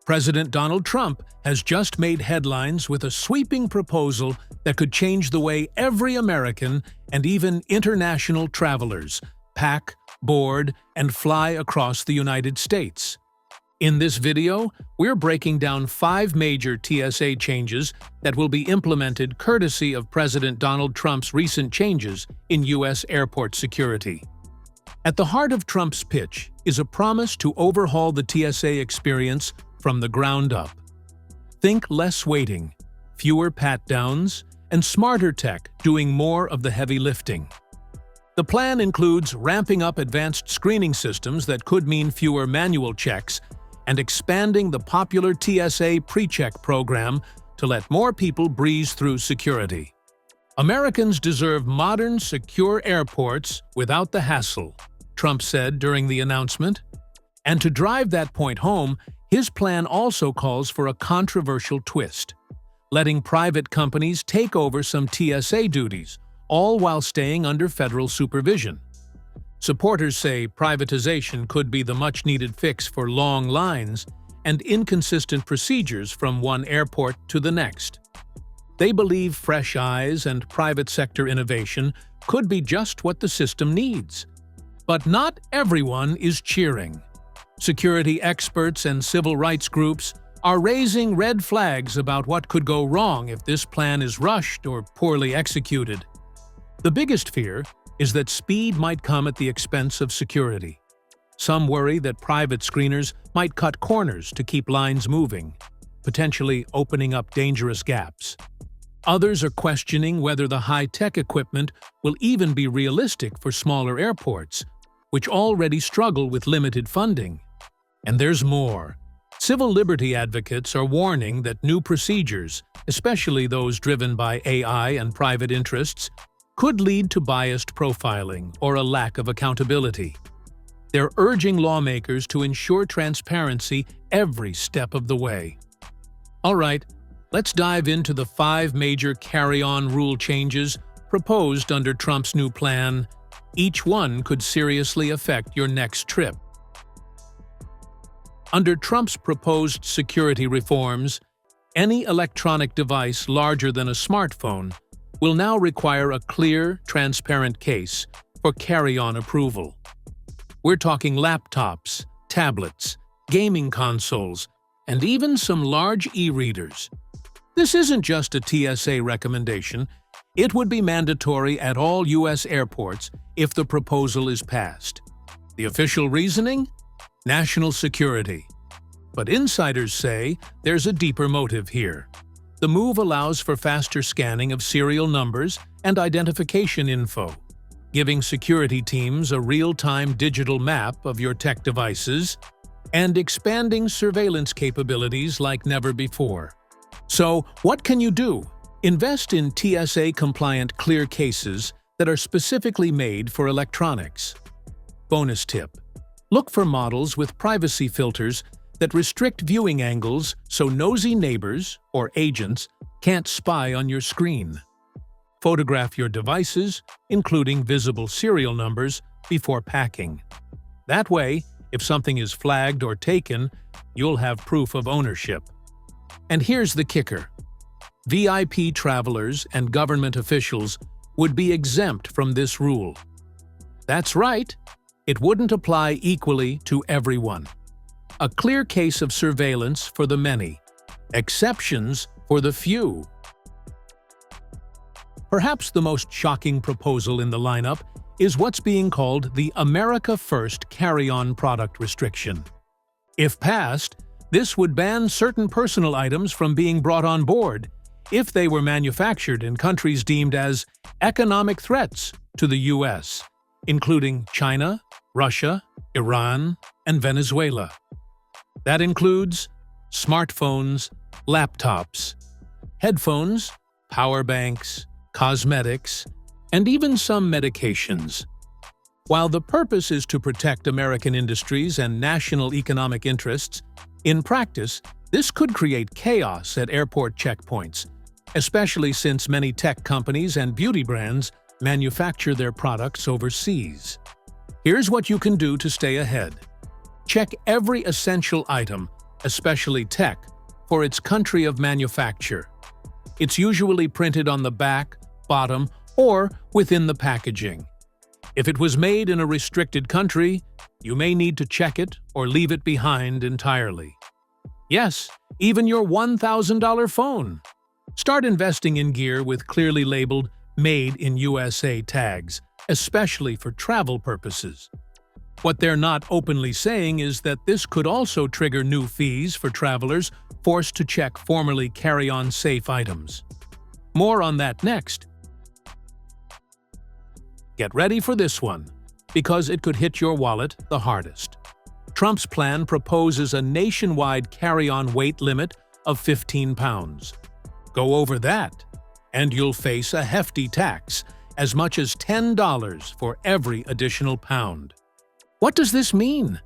President Donald Trump has just made headlines with a sweeping proposal that could change the way every American and even international travelers pack, board, and fly across the United States. In this video, we're breaking down 5 major TSA changes that will be implemented courtesy of President Donald Trump's recent changes in U.S. airport security. At the heart of Trump's pitch is a promise to overhaul the TSA experience from the ground up. Think less waiting, fewer pat-downs, and smarter tech doing more of the heavy lifting. The plan includes ramping up advanced screening systems that could mean fewer manual checks and expanding the popular TSA PreCheck program to let more people breeze through security. Americans deserve modern, secure airports without the hassle, Trump said during the announcement. And to drive that point home, his plan also calls for a controversial twist, letting private companies take over some TSA duties, all while staying under federal supervision. Supporters say privatization could be the much-needed fix for long lines and inconsistent procedures from one airport to the next. They believe fresh eyes and private sector innovation could be just what the system needs. But not everyone is cheering. Security experts and civil rights groups are raising red flags about what could go wrong if this plan is rushed or poorly executed. The biggest fear is that speed might come at the expense of security. Some worry that private screeners might cut corners to keep lines moving, potentially opening up dangerous gaps. Others are questioning whether the high-tech equipment will even be realistic for smaller airports, which already struggle with limited funding. And there's more. Civil liberty advocates are warning that new procedures, especially those driven by AI and private interests, could lead to biased profiling or a lack of accountability. They're urging lawmakers to ensure transparency every step of the way. All right, let's dive into the 5 major carry-on rule changes proposed under Trump's new plan. Each one could seriously affect your next trip. Under Trump's proposed security reforms, any electronic device larger than a smartphone will now require a clear, transparent case for carry-on approval. We're talking laptops, tablets, gaming consoles, and even some large e-readers. This isn't just a TSA recommendation. It would be mandatory at all U.S. airports if the proposal is passed. The official reasoning? National security. But insiders say there's a deeper motive here. The move allows for faster scanning of serial numbers and identification info, giving security teams a real-time digital map of your tech devices and expanding surveillance capabilities like never before. So, what can you do? Invest in TSA-compliant clear cases that are specifically made for electronics. Bonus tip: look for models with privacy filters that restrict viewing angles so nosy neighbors or agents can't spy on your screen. Photograph your devices, including visible serial numbers, before packing. That way, if something is flagged or taken, you'll have proof of ownership. And here's the kicker: VIP travelers and government officials would be exempt from this rule. That's right, it wouldn't apply equally to everyone. A clear case of surveillance for the many, exceptions for the few. Perhaps the most shocking proposal in the lineup is what's being called the America First carry-on product restriction. If passed, this would ban certain personal items from being brought on board if they were manufactured in countries deemed as economic threats to the U.S., including China, Russia, Iran, and Venezuela. That includes smartphones, laptops, headphones, power banks, cosmetics, and even some medications. While the purpose is to protect American industries and national economic interests, in practice, this could create chaos at airport checkpoints, especially since many tech companies and beauty brands manufacture their products overseas. Here's what you can do to stay ahead. Check every essential item especially tech, for its country of manufacture. It's usually printed on the back, bottom, or within the packaging. If it was made in a restricted country, you may need to check it or leave it behind entirely. Yes, even your $1,000 phone. Start investing in gear with clearly labeled Made in USA tags, especially for travel purposes. What they're not openly saying is that this could also trigger new fees for travelers forced to check formerly carry-on safe items. More on that next. Get ready for this one, because it could hit your wallet the hardest. Trump's plan proposes a nationwide carry-on weight limit of 15 pounds. Go over that, and you'll face a hefty tax, as much as $10 for every additional pound. What does this mean?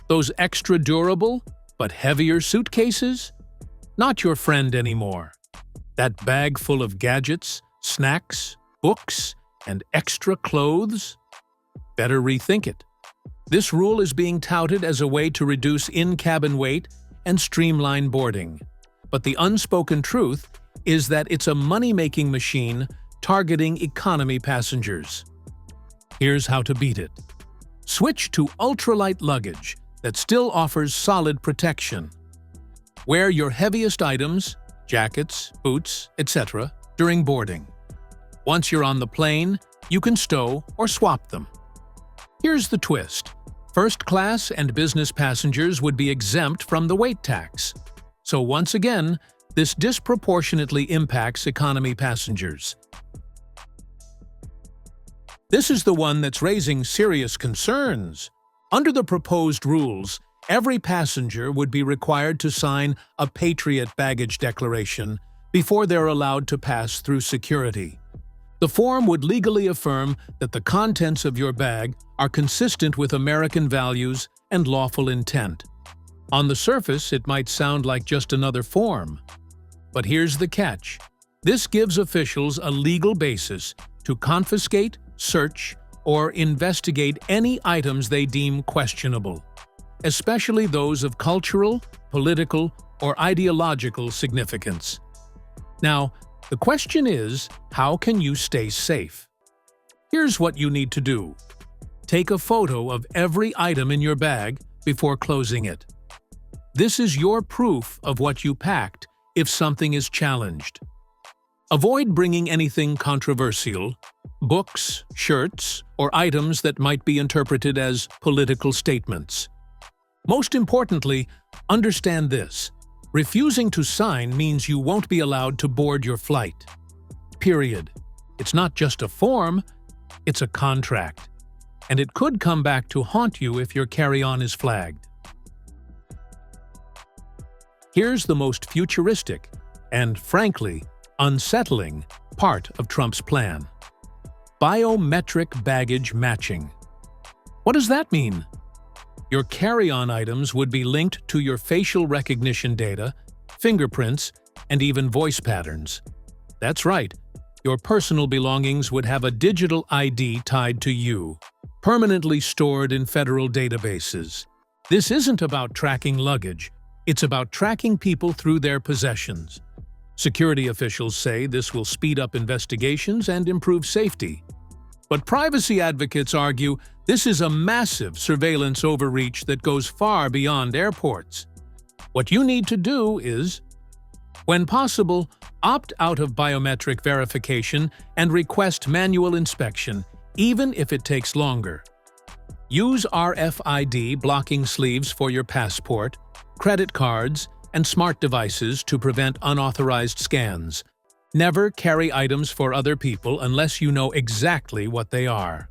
Those extra durable, but heavier suitcases? Not your friend anymore. That bag full of gadgets, snacks, books, and extra clothes? Better rethink it. This rule is being touted as a way to reduce in-cabin weight and streamline boarding. But the unspoken truth is that it's a money-making machine targeting economy passengers. Here's how to beat it. Switch to ultralight luggage that still offers solid protection. Wear your heaviest items, jackets, boots, etc., during boarding. Once you're on the plane, you can stow or swap them. Here's the twist. First class and business passengers would be exempt from the weight tax. So once again, this disproportionately impacts economy passengers. This is the one that's raising serious concerns. Under the proposed rules, every passenger would be required to sign a Patriot baggage declaration before they're allowed to pass through security. The form would legally affirm that the contents of your bag are consistent with American values and lawful intent. On the surface, it might sound like just another form. But here's the catch. This gives officials a legal basis to confiscate, search, or investigate any items they deem questionable, especially those of cultural, political, or ideological significance. Now, the question is, how can you stay safe? Here's what you need to do. Take a photo of every item in your bag before closing it. This is your proof of what you packed if something is challenged. Avoid bringing anything controversial, books, shirts, or items that might be interpreted as political statements. Most importantly, understand this. Refusing to sign means you won't be allowed to board your flight. Period. It's not just a form, it's a contract. And it could come back to haunt you if your carry-on is flagged. Here's the most futuristic and, frankly, unsettling part of Trump's plan. Biometric baggage matching. What does that mean? Your carry-on items would be linked to your facial recognition data, fingerprints, and even voice patterns. That's right, your personal belongings would have a digital ID tied to you, permanently stored in federal databases. This isn't about tracking luggage, it's about tracking people through their possessions. Security officials say this will speed up investigations and improve safety. But privacy advocates argue this is a massive surveillance overreach that goes far beyond airports. What you need to do is, when possible, opt out of biometric verification and request manual inspection, even if it takes longer. Use RFID blocking sleeves for your passport, credit cards, and smart devices to prevent unauthorized scans. Never carry items for other people unless you know exactly what they are.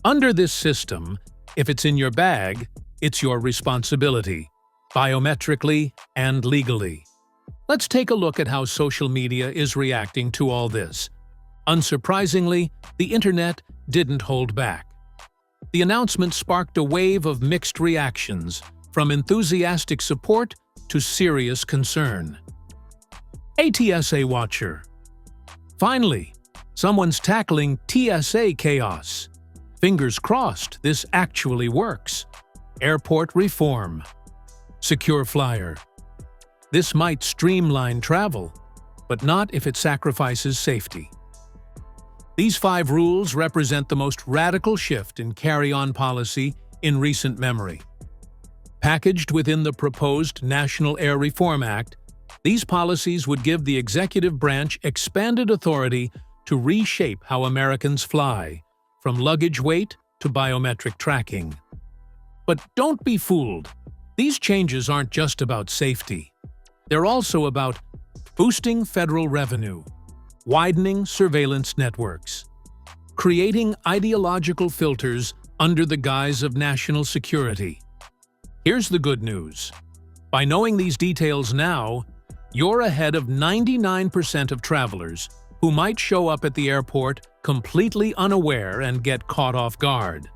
Under this system, if it's in your bag, it's your responsibility, biometrically and legally. Let's take a look at how social media is reacting to all this. Unsurprisingly, the internet didn't hold back. The announcement sparked a wave of mixed reactions, from enthusiastic support to serious concern. A TSA watcher. Finally, someone's tackling TSA chaos. Fingers crossed this actually works. Airport reform. Secure flyer. This might streamline travel, but not if it sacrifices safety. These 5 rules represent the most radical shift in carry-on policy in recent memory. Packaged within the proposed National Air Reform Act, these policies would give the executive branch expanded authority to reshape how Americans fly, from luggage weight to biometric tracking. But don't be fooled. These changes aren't just about safety. They're also about boosting federal revenue, widening surveillance networks, creating ideological filters under the guise of national security. Here's the good news. By knowing these details now, you're ahead of 99% of travelers who might show up at the airport completely unaware and get caught off guard.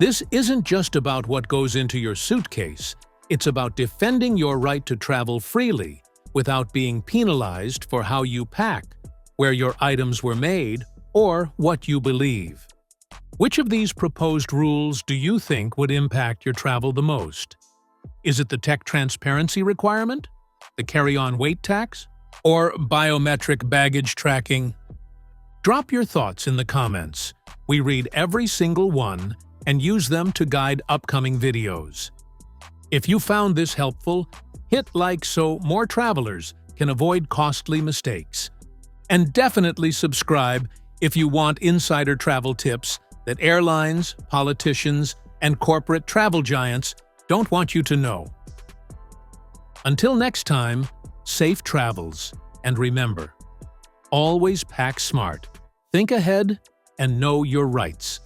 This isn't just about what goes into your suitcase. It's about defending your right to travel freely without being penalized for how you pack, where your items were made, or what you believe. Which of these proposed rules do you think would impact your travel the most? Is it the tech transparency requirement, the carry-on weight tax, or biometric baggage tracking? Drop your thoughts in the comments. We read every single one and use them to guide upcoming videos. If you found this helpful, hit like so more travelers can avoid costly mistakes. And definitely subscribe if you want insider travel tips that airlines, politicians, and corporate travel giants don't want you to know. Until next time, safe travels, and remember, always pack smart, think ahead, and know your rights.